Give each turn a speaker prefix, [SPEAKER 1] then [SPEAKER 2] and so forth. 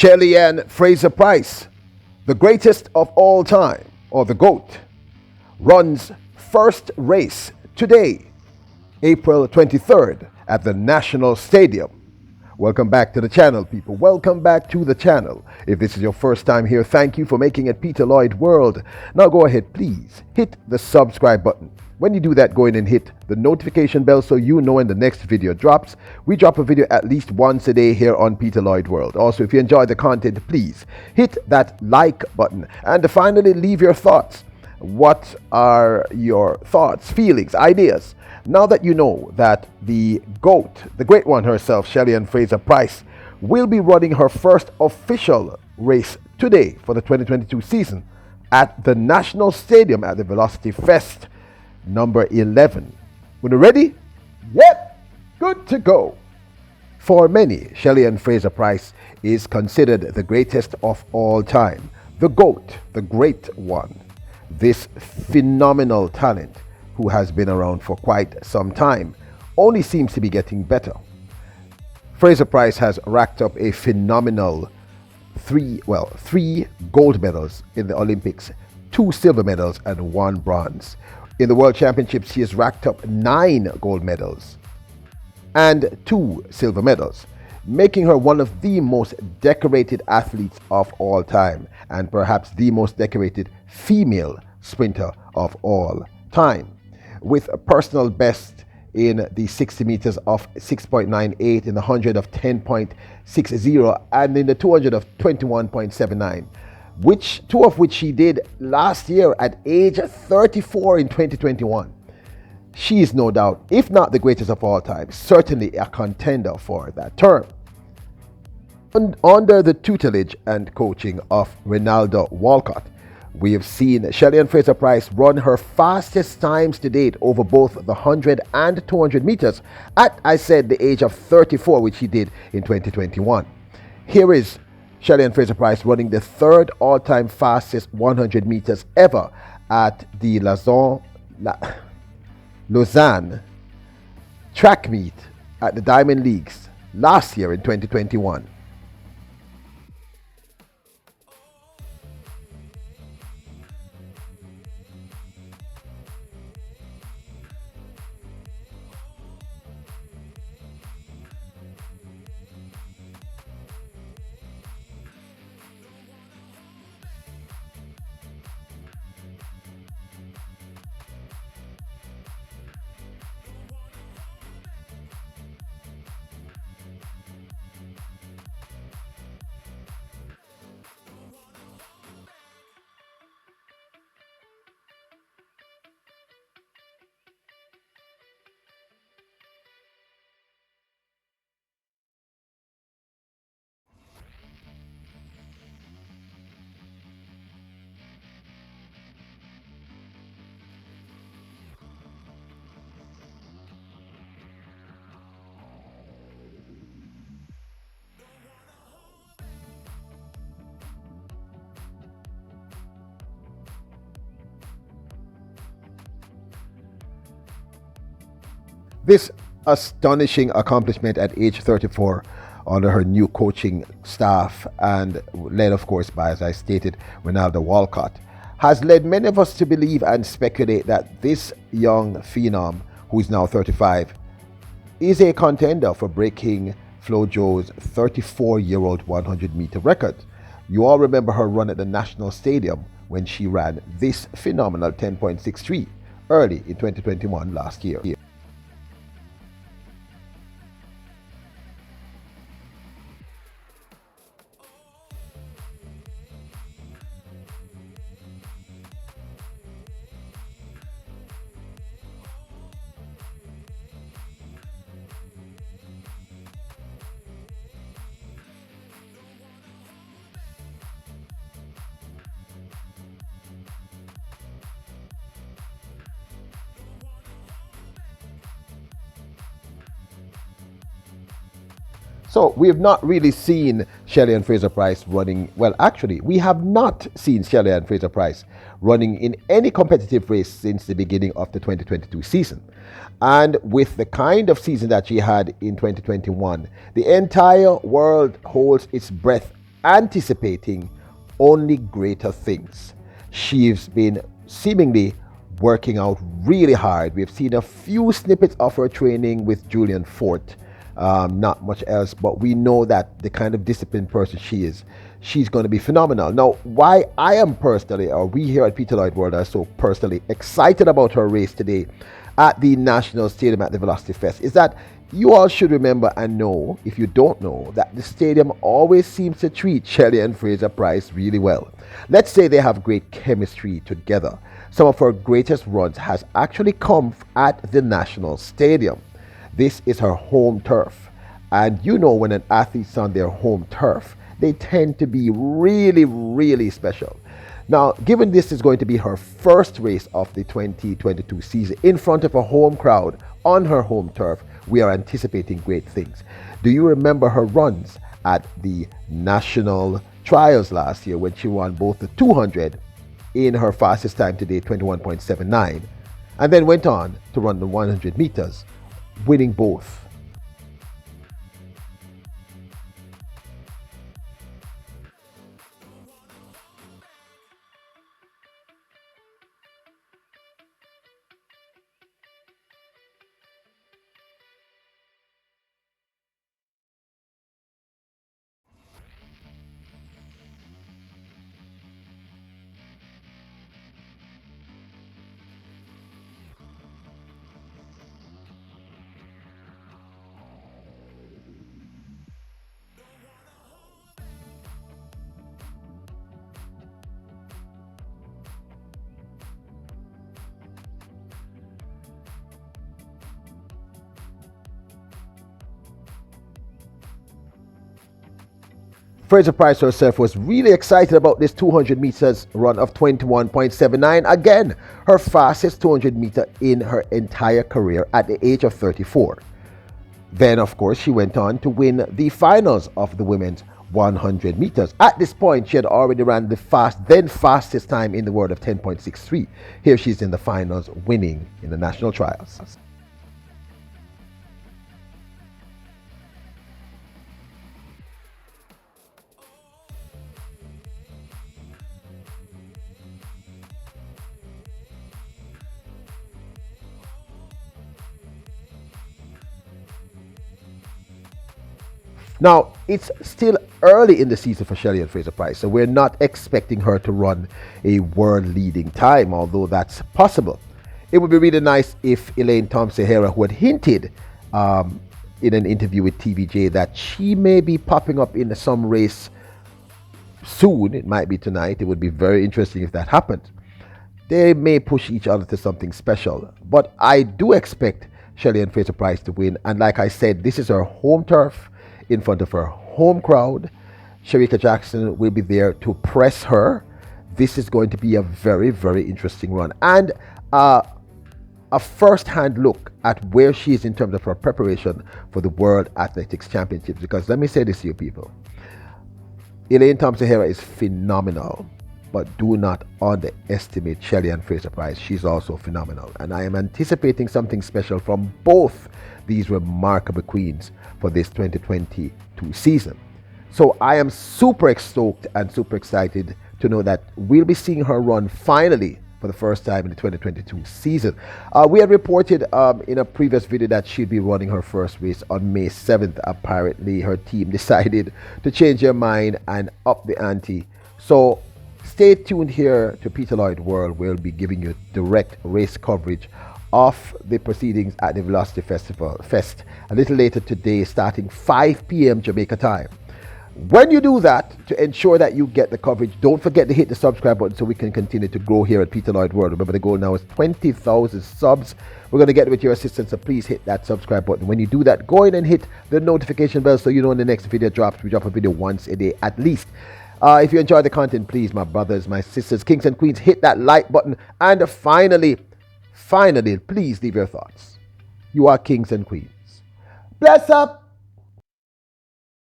[SPEAKER 1] Shelly and Fraser Pryce, the greatest of all time, or the GOAT, runs first race today, April 23rd, at the National Stadium. Welcome back to the channel, people. Welcome back to the channel. If this is your first time here, thank you for making it Peter Lloyd World. Now go ahead, please, hit the subscribe button. When you do that, go in and hit the notification bell so you know when the next video drops. We drop a video at least once a day here on Peter Lloyd World. Also, if you enjoy the content, please hit that like button. And finally, leave your thoughts. What are your thoughts, feelings, ideas? Now that you know that the GOAT, the great one herself, Shelly and Fraser Pryce, will be running her first official race today for the 2022 season at the National Stadium at the Velocity Fest number 11. When you're ready? Yep, good to go. For many, Shelly and Fraser Pryce is considered the greatest of all time. The GOAT, the great one. This phenomenal talent who has been around for quite some time only seems to be getting better. Fraser Pryce has racked up a phenomenal three gold medals in the Olympics, 2 silver medals and 1 bronze. In the World Championships, she has racked up 9 gold medals and 2 silver medals, making her one of the most decorated athletes of all time, and perhaps the most decorated female sprinter of all time, with a personal best in the 60 meters of 6.98, in the 100 of 10.60, and in the 200 of 21.79. Two of which she did last year at age 34 in 2021. She is no doubt, if not the greatest of all time, certainly a contender for that term. Under the tutelage and coaching of Renaldo Walcott, we have seen Shelly and Fraser Pryce run her fastest times to date over both the 100 and 200 meters at, I said, the age of 34, which she did in 2021. Here is Shelly and Fraser Pryce running the 3rd all-time fastest 100 meters ever at the Lausanne track meet at the Diamond Leagues last year in 2021. This astonishing accomplishment at age 34 under her new coaching staff and led, of course, by, as I stated, Renaldo Walcott, has led many of us to believe and speculate that this young phenom, who is now 35, is a contender for breaking FloJo's 34-year-old 100-meter record. You all remember her run at the National Stadium when she ran this phenomenal 10.63 early in 2021 last year. So we have not really seen Shelly and Fraser Pryce running, well, actually, we have not seen Shelly and Fraser Pryce running in any competitive race since the beginning of the 2022 season. And with the kind of season that she had in 2021, the entire world holds its breath anticipating only greater things. She's been seemingly working out really hard. We've seen a few snippets of her training with Julian Fort, not much else, but we know that the kind of disciplined person she is, she's going to be phenomenal. Now, why I am personally, or we here at Peter Lloyd World are so personally excited about her race today at the National Stadium at the Velocity Fest is that you all should remember and know, if you don't know, that the stadium always seems to treat Shelly and Fraser Pryce really well. Let's say they have great chemistry together. Some of her greatest runs has actually come at the National Stadium. This is her home turf. And you know, when an athlete's on their home turf, they tend to be really, really special. Now, given this is going to be her first race of the 2022 season in front of a home crowd on her home turf, we are anticipating great things. Do you remember her runs at the national trials last year when she won both the 200 in her fastest time today, 21.79, and then went on to run the 100 meters, winning both? Fraser Pryce herself was really excited about this 200 meters run of 21.79. Again, her fastest 200 meter in her entire career at the age of 34. Then, of course, she went on to win the finals of the women's 100 meters. At this point, she had already ran the fastest time in the world of 10.63. Here she's in the finals, winning in the national trials. Now, it's still early in the season for Shelly and Fraser Pryce, so we're not expecting her to run a world-leading time, although that's possible. It would be really nice if Elaine Thompson-Herah, who had hinted in an interview with TVJ that she may be popping up in some race soon, it might be tonight, it would be very interesting if that happened. They may push each other to something special, but I do expect Shelly and Fraser Pryce to win, and like I said, this is her home turf in front of her home crowd. Shericka Jackson will be there to press her. This is going to be a very, very interesting run, and a first-hand look at where she is in terms of her preparation for the World Athletics Championships. Because let me say this to you people, Elaine Thompson-Herah is phenomenal, but do not underestimate Shelly and Fraser Pryce. She's also phenomenal, and I am anticipating something special from both these remarkable queens for this 2022 season. So I am super stoked and super excited to know that we'll be seeing her run finally for the first time in the 2022 season. We had reported in a previous video that she'd be running her first race on May 7th. Apparently her team decided to change their mind and up the ante. So stay tuned here to Peter Lloyd World. We'll be giving you direct race coverage of the proceedings at the Velocity Fest a little later today, starting 5 p.m. Jamaica time. When you do that, to ensure that you get the coverage, don't forget to hit the subscribe button so we can continue to grow here at Peter Lloyd World. Remember, the goal now is 20,000 subs. We're going to get with your assistance, so please hit that subscribe button. When you do that, go in and hit the notification bell so you know when the next video drops. We drop a video once a day at least. If you enjoy the content, please, my brothers, my sisters, kings and queens, hit that like button. And finally, please leave your thoughts. You are kings and queens. Bless up.